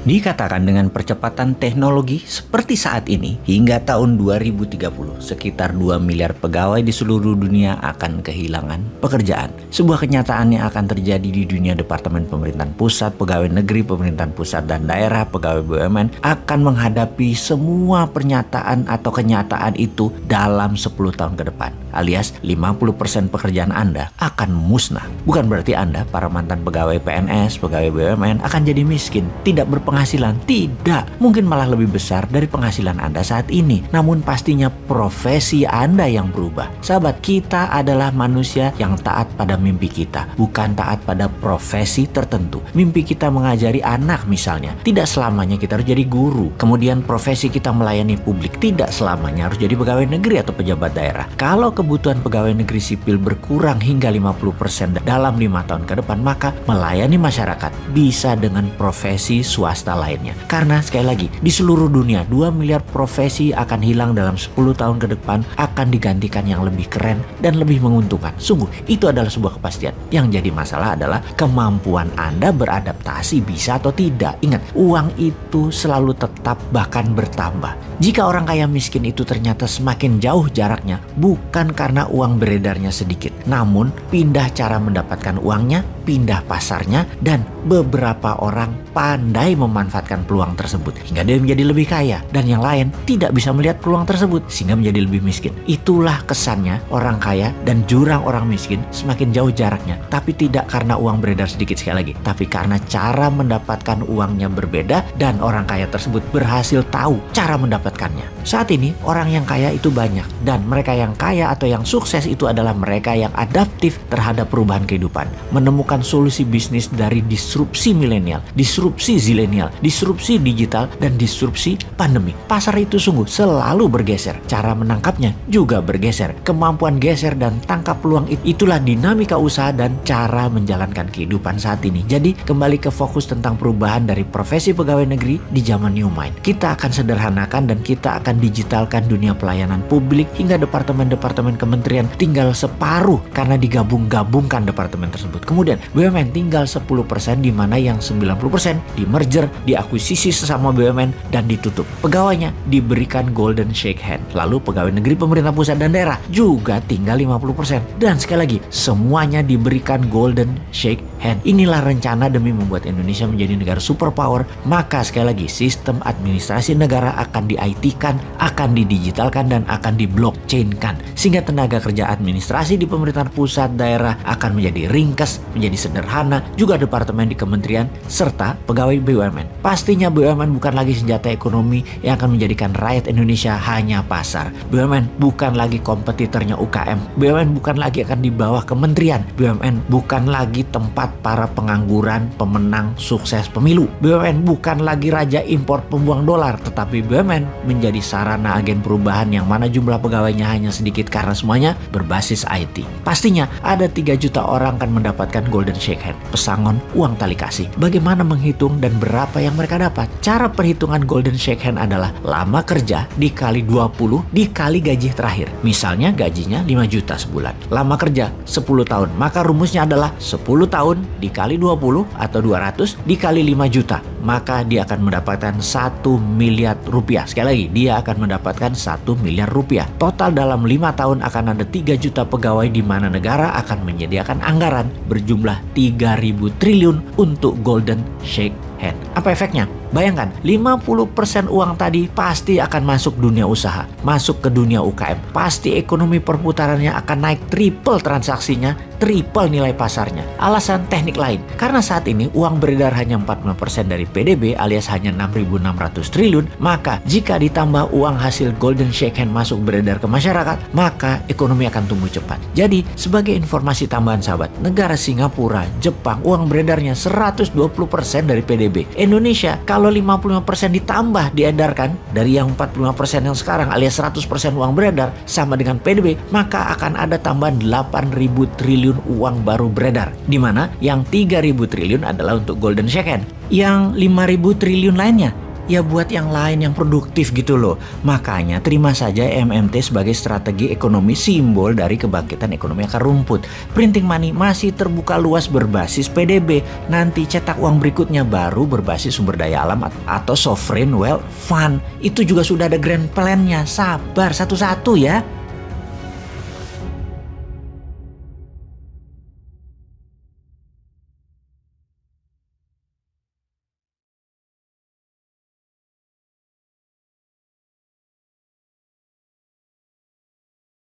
Dikatakan dengan percepatan teknologi seperti saat ini, hingga tahun 2030, sekitar 2 miliar pegawai di seluruh dunia akan kehilangan pekerjaan. Sebuah kenyataan yang akan terjadi di dunia Departemen Pemerintahan Pusat, Pegawai Negeri Pemerintahan Pusat dan Daerah, Pegawai BUMN akan menghadapi semua pernyataan atau kenyataan itu dalam 10 tahun ke depan. Alias 50% pekerjaan Anda akan musnah. Bukan berarti Anda, para mantan pegawai PNS, pegawai BUMN akan jadi miskin, tidak berpenghasilan. Tidak, mungkin malah lebih besar dari penghasilan Anda saat ini. Namun pastinya profesi Anda yang berubah. Sahabat, kita adalah manusia yang taat pada mimpi kita, bukan taat pada profesi tertentu. Mimpi kita mengajari anak misalnya, tidak selamanya kita harus jadi guru. Kemudian profesi kita melayani publik, tidak selamanya harus jadi pegawai negeri atau pejabat daerah. Kalau kebutuhan pegawai negeri sipil berkurang hingga 50% dalam 5 tahun ke depan, maka melayani masyarakat bisa dengan profesi swasta lainnya. Karena sekali lagi, di seluruh dunia 2 miliar profesi akan hilang dalam 10 tahun ke depan, akan digantikan yang lebih keren dan lebih menguntungkan. Sungguh, itu adalah sebuah kepastian. Yang jadi masalah adalah kemampuan Anda beradaptasi bisa atau tidak. Ingat, uang itu selalu tetap bahkan bertambah. Jika orang kaya miskin itu ternyata semakin jauh jaraknya, bukan karena uang beredarnya sedikit, namun pindah cara mendapatkan uangnya, pindah pasarnya, dan beberapa orang pandai memanfaatkan peluang tersebut hingga dia menjadi lebih kaya, dan yang lain tidak bisa melihat peluang tersebut sehingga menjadi lebih miskin. Itulah kesannya orang kaya dan jurang orang miskin semakin jauh jaraknya, tapi tidak karena uang beredar sedikit sekali lagi, tapi karena cara mendapatkan uangnya berbeda dan orang kaya tersebut berhasil tahu cara mendapatkannya. Saat ini orang yang kaya itu banyak, dan mereka yang kaya atau yang sukses itu adalah mereka yang adaptif terhadap perubahan kehidupan, menemukan solusi bisnis dari disrupsi milenial, disrupsi zilenial, disrupsi digital, dan disrupsi pandemi. Pasar itu sungguh selalu bergeser, cara menangkapnya juga bergeser. Kemampuan geser dan tangkap peluang itulah dinamika usaha dan cara menjalankan kehidupan saat ini. Jadi kembali ke fokus tentang perubahan dari profesi pegawai negeri di zaman New Mind. Kita akan sederhanakan dan kita akan digitalkan dunia pelayanan publik hingga departemen-departemen kementerian tinggal separuh karena digabung-gabungkan departemen tersebut. Kemudian BUMN tinggal 10%, di mana yang 90% di merger, diakuisisi sesama BUMN dan ditutup. Pegawainya diberikan golden shake hand. Lalu pegawai negeri pemerintah pusat dan daerah juga tinggal 50%. Dan sekali lagi, semuanya diberikan golden shake hand. Inilah rencana demi membuat Indonesia menjadi negara superpower. Maka sekali lagi, sistem administrasi negara akan di-IT-kan, akan didigitalkan, dan akan di-blockchain-kan. Sehingga tenaga kerja administrasi di pemerintahan pusat daerah akan menjadi ringkas, menjadi sederhana, juga departemen di kementerian, serta pegawai BUMN. Pastinya BUMN bukan lagi senjata ekonomi yang akan menjadikan rakyat Indonesia hanya pasar. BUMN bukan lagi kompetitornya UKM. BUMN bukan lagi akan di bawah kementerian. BUMN bukan lagi tempat para pengangguran, pemenang sukses pemilu. BUMN bukan lagi raja impor pembuang dolar, tetapi BUMN menjadi sarana agen perubahan yang mana jumlah pegawainya hanya sedikit karena semuanya berbasis IT. Pastinya ada 3 juta orang akan mendapatkan golden shake hand, pesangon, uang tali kasih. Bagaimana menghitung dan berapa yang mereka dapat? Cara perhitungan golden shake hand adalah lama kerja dikali 20 dikali gaji terakhir. Misalnya gajinya 5 juta sebulan. Lama kerja 10 tahun. Maka rumusnya adalah 10 tahun dikali 20 atau 200 dikali 5 juta. Maka dia akan mendapatkan 1 miliar rupiah. Sekali lagi, dia akan mendapatkan 1 miliar rupiah. Total dalam 5 tahun akan ada 3 juta pegawai, di mana negara akan menyediakan anggaran berjumlah 3.000 triliun untuk golden shake hand. Apa efeknya? Bayangkan, 50% uang tadi pasti akan masuk dunia usaha, masuk ke dunia UKM. Pasti ekonomi perputarannya akan naik triple transaksinya, triple nilai pasarnya. Alasan teknik lain, karena saat ini uang beredar hanya 45% dari PDB alias hanya 6.600 triliun, maka jika ditambah uang hasil golden shake hand masuk beredar ke masyarakat, maka ekonomi akan tumbuh cepat. Jadi, sebagai informasi tambahan sahabat, negara Singapura, Jepang, uang beredarnya 120% dari PDB. Indonesia, kalau 55% ditambah diedarkan dari yang 45% yang sekarang alias 100% uang beredar sama dengan PDB, maka akan ada tambahan 8.000 triliun uang baru beredar, di mana yang 3.000 triliun adalah untuk golden shake hand. Yang 5.000 triliun lainnya ya buat yang lain yang produktif gitu loh. Makanya terima saja MMT sebagai strategi ekonomi simbol dari kebangkitan ekonomi akar rumput. Printing money masih terbuka luas berbasis PDB. Nanti cetak uang berikutnya baru berbasis sumber daya alam atau sovereign wealth fund. Itu juga sudah ada grand plan-nya. Sabar satu-satu ya.